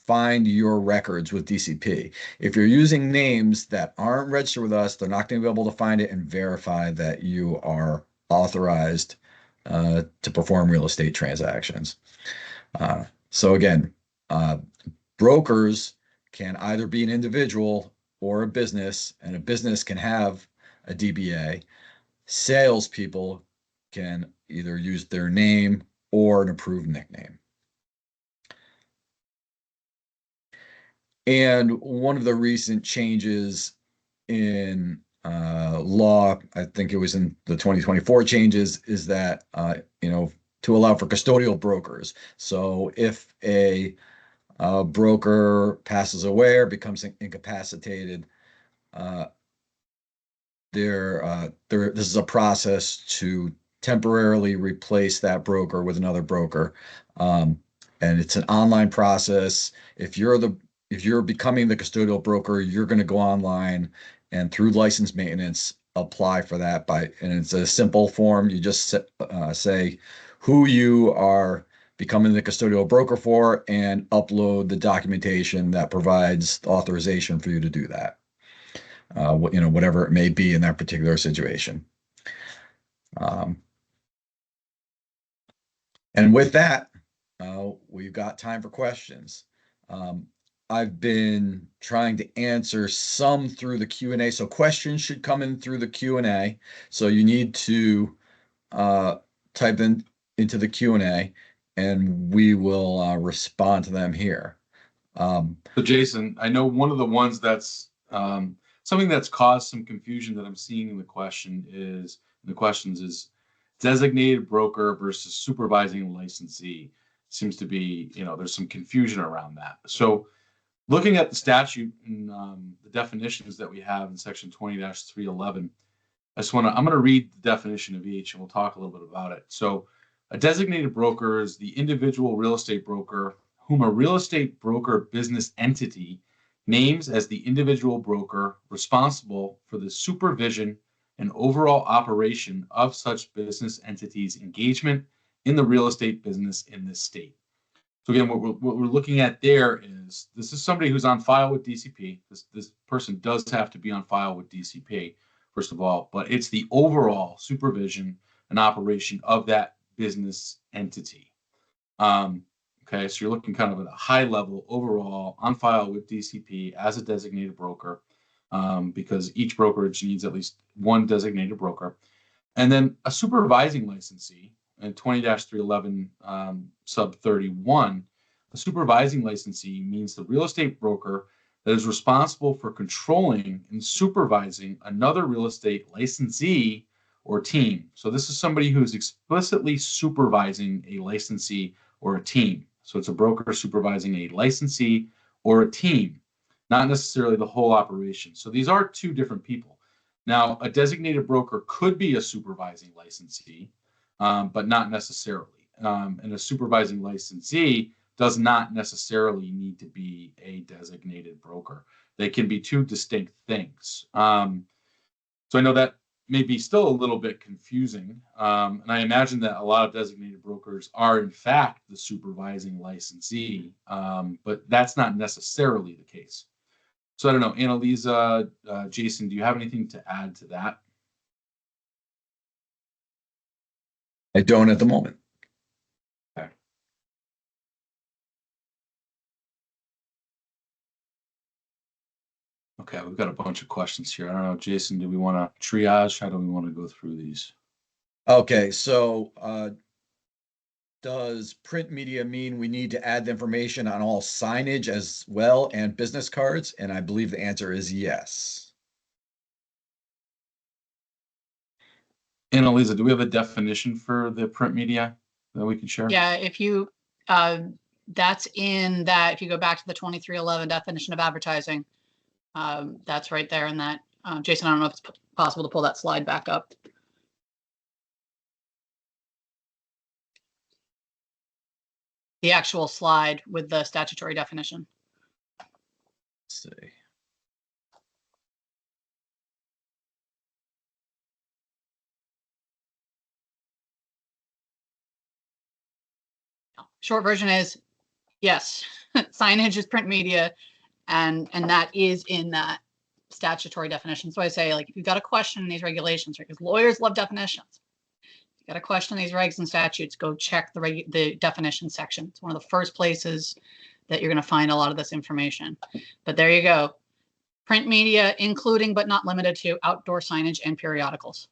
find your records with DCP. If you're using names that aren't registered with us, they're not going to be able to find it and verify that you are authorized to perform real estate transactions. So again, brokers can either be an individual or a business, and a business can have a DBA. Salespeople can either use their name or an approved nickname. And one of the recent changes in law, I think it was in the 2024 changes, is that, to allow for custodial brokers. So if a broker passes away or becomes incapacitated, this is a process to temporarily replace that broker with another broker. And it's an online process. If you're becoming the custodial broker, you're going to go online and through license maintenance apply for that and it's a simple form. You just say who you are becoming the custodial broker for and upload the documentation that provides authorization for you to do that. Whatever it may be in that particular situation. And with that, we've got time for questions. I've been trying to answer some through the Q&A, so questions should come in through the Q&A. So you need to type them into the Q&A, and we will respond to them here. So Jason, I know one of the ones that's something that's caused some confusion that I'm seeing in the questions is designated broker versus supervising licensee. Seems to be, there's some confusion around that. So looking at the statute and the definitions that we have in section 20-311, I'm going to read the definition of each and we'll talk a little bit about it. So a designated broker is the individual real estate broker whom a real estate broker business entity names as the individual broker responsible for the supervision and overall operation of such business entities' engagement in the real estate business in this state. So again, what we're looking at there is this is somebody who's on file with DCP. This person does have to be on file with DCP, first of all, but it's the overall supervision and operation of that business entity. Okay, so you're looking kind of at a high level overall on file with DCP as a designated broker, because each brokerage needs at least one designated broker. And then a supervising licensee in 20-311 sub 31, a supervising licensee means the real estate broker that is responsible for controlling and supervising another real estate licensee or team. So this is somebody who is explicitly supervising a licensee or a team. So it's a broker supervising a licensee or a team, not necessarily the whole operation. So these are two different people. Now, a designated broker could be a supervising licensee, but not necessarily. And a supervising licensee does not necessarily need to be a designated broker. They can be two distinct things. So I know that may be still a little bit confusing. And I imagine that a lot of designated brokers are in fact the supervising licensee, but that's not necessarily the case. So I don't know, Annalisa, Jason, do you have anything to add to that? I don't at the moment. Okay. Okay, we've got a bunch of questions here. I don't know, Jason, do we want to triage? How do we want to go through these? Okay, so does print media mean we need to add the information on all signage as well and business cards? And I believe the answer is yes. Annalisa, do we have a definition for the print media that we can share? Yeah, if you, that's in that, if you go back to the 2311 definition of advertising, that's right there in that. Jason, I don't know if it's possible to pull that slide back up. The actual slide with the statutory definition. Let's see. Short version is yes, signage is print media, and that is in that statutory definition. So I say, like, if you've got a question in these regulations, right, because lawyers love definitions. If you've got a question in these regs and statutes, go check the definition section. It's one of the first places that you're going to find a lot of this information. But there you go. Print media, including but not limited to outdoor signage and periodicals.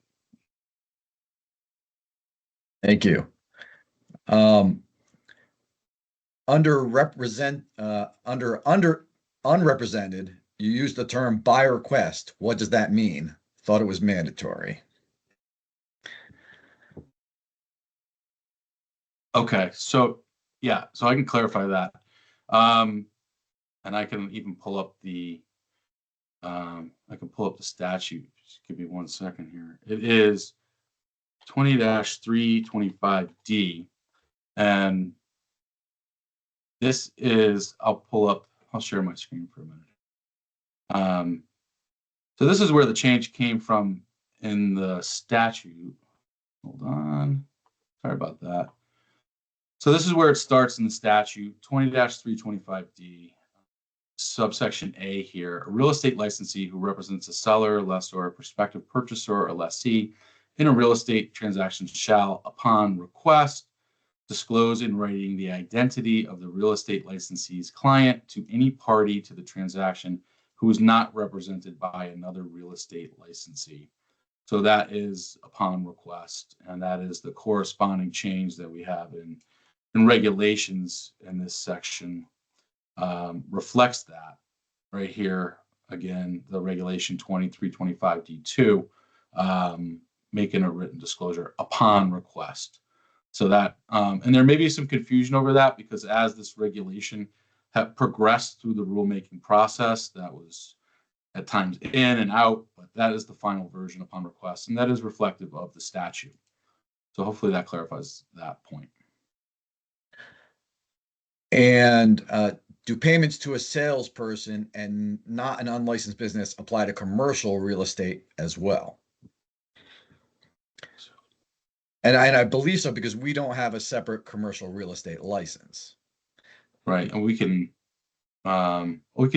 Thank you. Under unrepresented, you use the term by request. What does that mean? Thought it was mandatory. Okay, so yeah, so I can clarify that. And I can even pull up the statute. Just give me 1 second here. It is 20-325D. And this is, I'll share my screen for a minute. So this is where the change came from in the statute. Hold on, sorry about that. So this is where it starts in the statute, 20-325D, subsection A here. A real estate licensee who represents a seller, lessor, prospective purchaser, or lessee in a real estate transaction shall, upon request, disclose in writing the identity of the real estate licensee's client to any party to the transaction who is not represented by another real estate licensee. So that is upon request, and that is the corresponding change that we have in regulations in this section, reflects that right here. Again, the regulation 2325D2, making a written disclosure upon request. So that, and there may be some confusion over that because as this regulation have progressed through the rulemaking process, that was at times in and out, but that is the final version upon request, and that is reflective of the statute. So hopefully that clarifies that point. And do payments to a salesperson and not an unlicensed business apply to commercial real estate as well? And I believe so because we don't have a separate commercial real estate license. Right, and we could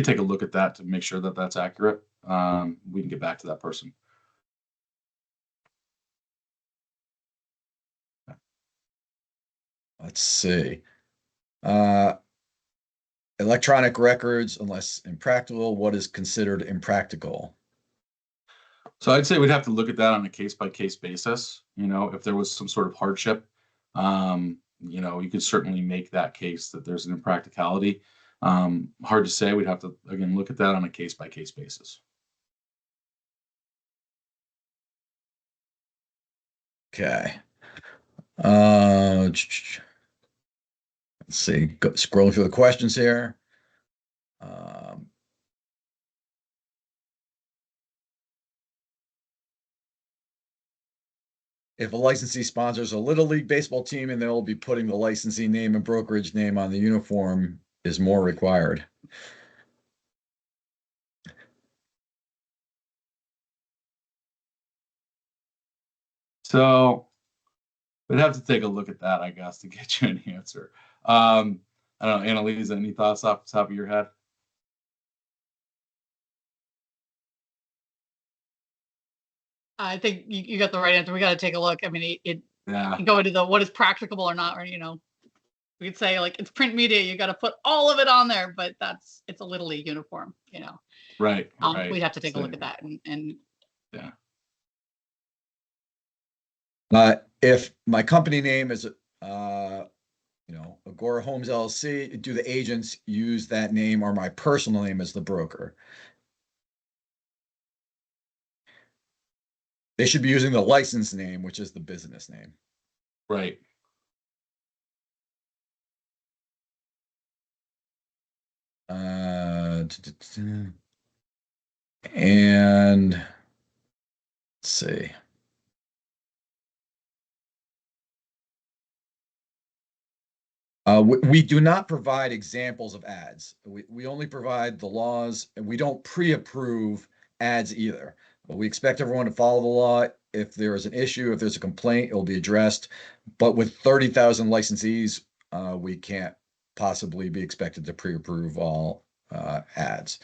take a look at that to make sure that that's accurate. We can get back to that person. Let's see. Electronic records, unless impractical, what is considered impractical? So I'd say we'd have to look at that on a case-by-case basis. You know, if there was some sort of hardship, you know, you could certainly make that case that there's an impracticality. Hard to say. We'd have to, again, look at that on a case-by-case basis. Okay. Let's see. Scrolling through the questions here. If a licensee sponsors a Little League baseball team and they'll be putting the licensee name and brokerage name on the uniform, is more required? So we'd have to take a look at that, I guess, to get you an answer. I don't know, Annalise, any thoughts off the top of your head? I think you got the right answer. We got to take a look. I mean, Yeah, go into the what is practicable or not, or we could say like it's print media. You got to put all of it on there, but it's a Little League uniform. right. We'd have to take a So, look at that and yeah. If my company name is, Agora Homes LLC, do the agents use that name or my personal name as the broker? They should be using the license name, which is the business name. Right. And let's see. We do not provide examples of ads. We only provide the laws, and we don't pre-approve ads either. But we expect everyone to follow the law. If there is an issue, if there's a complaint, it will be addressed. But with 30,000 licensees, we can't possibly be expected to pre-approve all ads.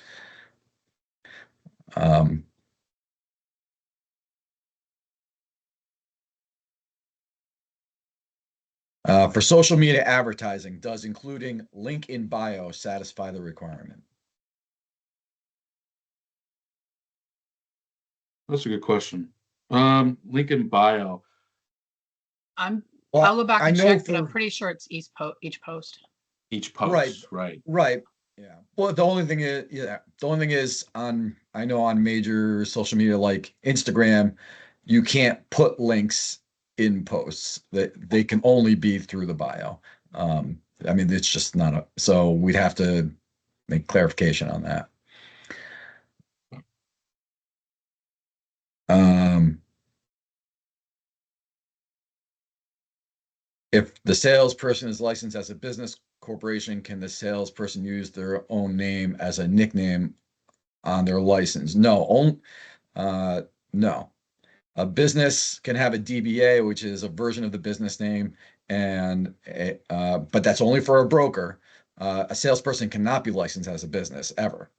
For social media advertising, does including link in bio satisfy the requirement? That's a good question. Link in bio. I'll Well, go back I and know check, but I'm for pretty sure it's each post. Each post, right. right. Yeah. Well, the only thing is I know on major social media like Instagram, you can't put links in posts, that they can only be through the bio. I mean, it's just not so we'd have to make clarification on that. If the salesperson is licensed as a business corporation, can the salesperson use their own name as a nickname on their license? No. No. A business can have a DBA, which is a version of the business name, but that's only for a broker. A salesperson cannot be licensed as a business ever.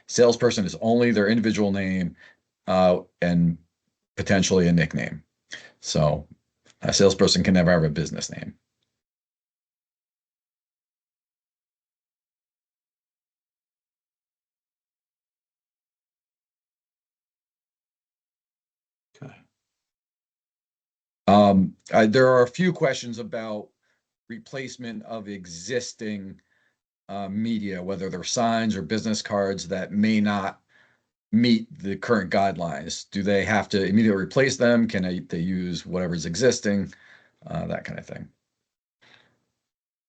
Salesperson is only their individual name and potentially a nickname. So a salesperson can never have a business name. Okay. There are a few questions about replacement of existing media, whether they're signs or business cards that may not meet the current guidelines. Do they have to immediately replace them? Can they use whatever's existing? That kind of thing.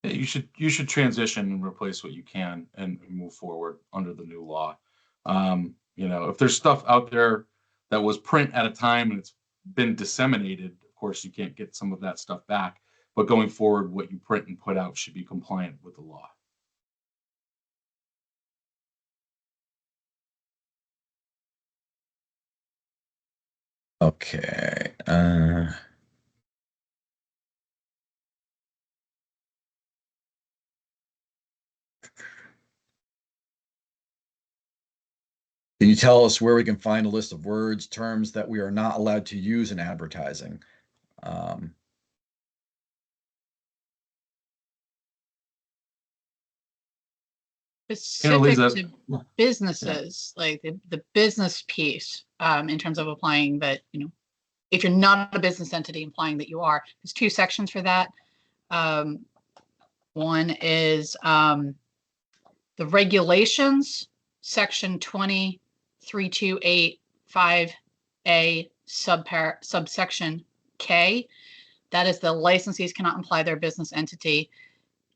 Yeah, you should transition and replace what you can and move forward under the new law. If there's stuff out there that was print at a time and it's been disseminated, of course you can't get some of that stuff back. But going forward, what you print and put out should be compliant with the law. Okay. Can you tell us where we can find a list of words, terms that we are not allowed to use in advertising? Specific Lisa, to businesses, like the business piece, in terms of applying that, if you're not a business entity, implying that you are. There's two sections for that. One is the regulations, section 23285A subsection K. That is the licensees cannot imply their business entity.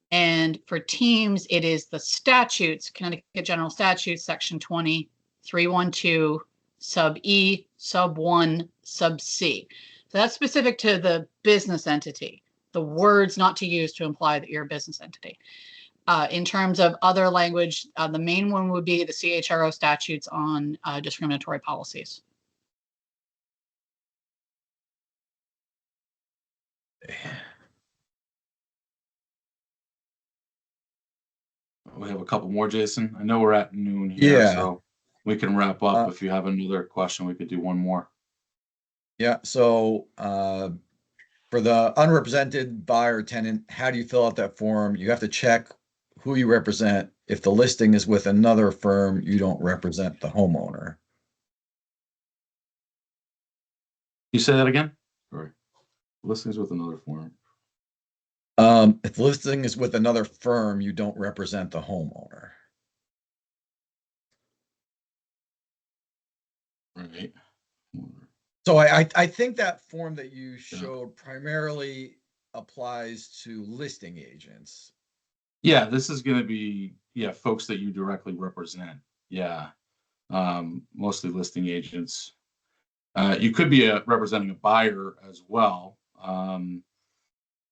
And for teams, it is the statutes, Connecticut General Statutes, section 20312, sub E, sub 1, sub C. So that's specific to the business entity, the words not to use to imply that you're a business entity. In terms of other language, the main one would be the CHRO statutes on discriminatory policies. We have a couple more, Jason. I know we're at noon here, Yeah. so we can wrap up. If you have another question, we could do one more. Yeah. So for the unrepresented buyer tenant, how do you fill out that form? You have to check who you represent. If the listing is with another firm, you don't represent the homeowner. You say that again? Sorry. Listings with another firm. If the listing is with another firm, you don't represent the homeowner. Right. So I think that form that you showed primarily applies to listing agents. Yeah, this is going to be, folks that you directly represent. Yeah. Mostly listing agents. You could be representing a buyer as well.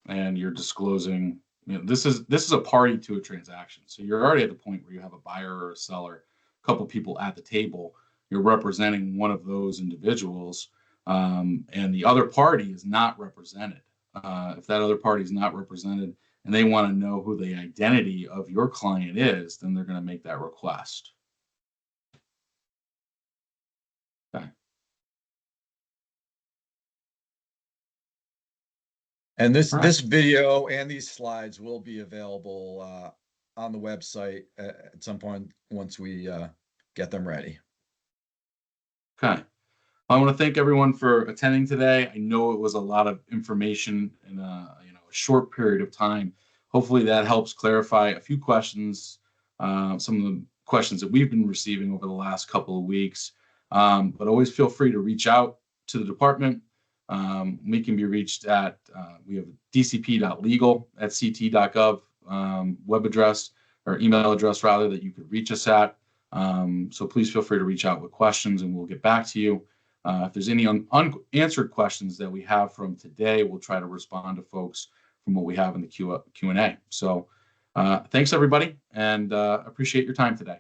And you're disclosing, this is a party to a transaction. So you're already at the point where you have a buyer or a seller, a couple people at the table. You're representing one of those individuals, and the other party is not represented. If that other party is not represented and they want to know who the identity of your client is, then they're going to make that request. Okay. And this video and these slides will be available on the website at some point once we get them ready. Okay. I want to thank everyone for attending today. I know it was a lot of information in a short period of time. Hopefully that helps clarify a few questions, some of the questions that we've been receiving over the last couple of weeks. But always feel free to reach out to the department. We can be reached at, we have dcp.legal@ct.gov web address or email address rather that you could reach us at. So please feel free to reach out with questions and we'll get back to you. If there's any unanswered questions that we have from today, we'll try to respond to folks from what we have in the Q&A. So thanks everybody, and appreciate your time today.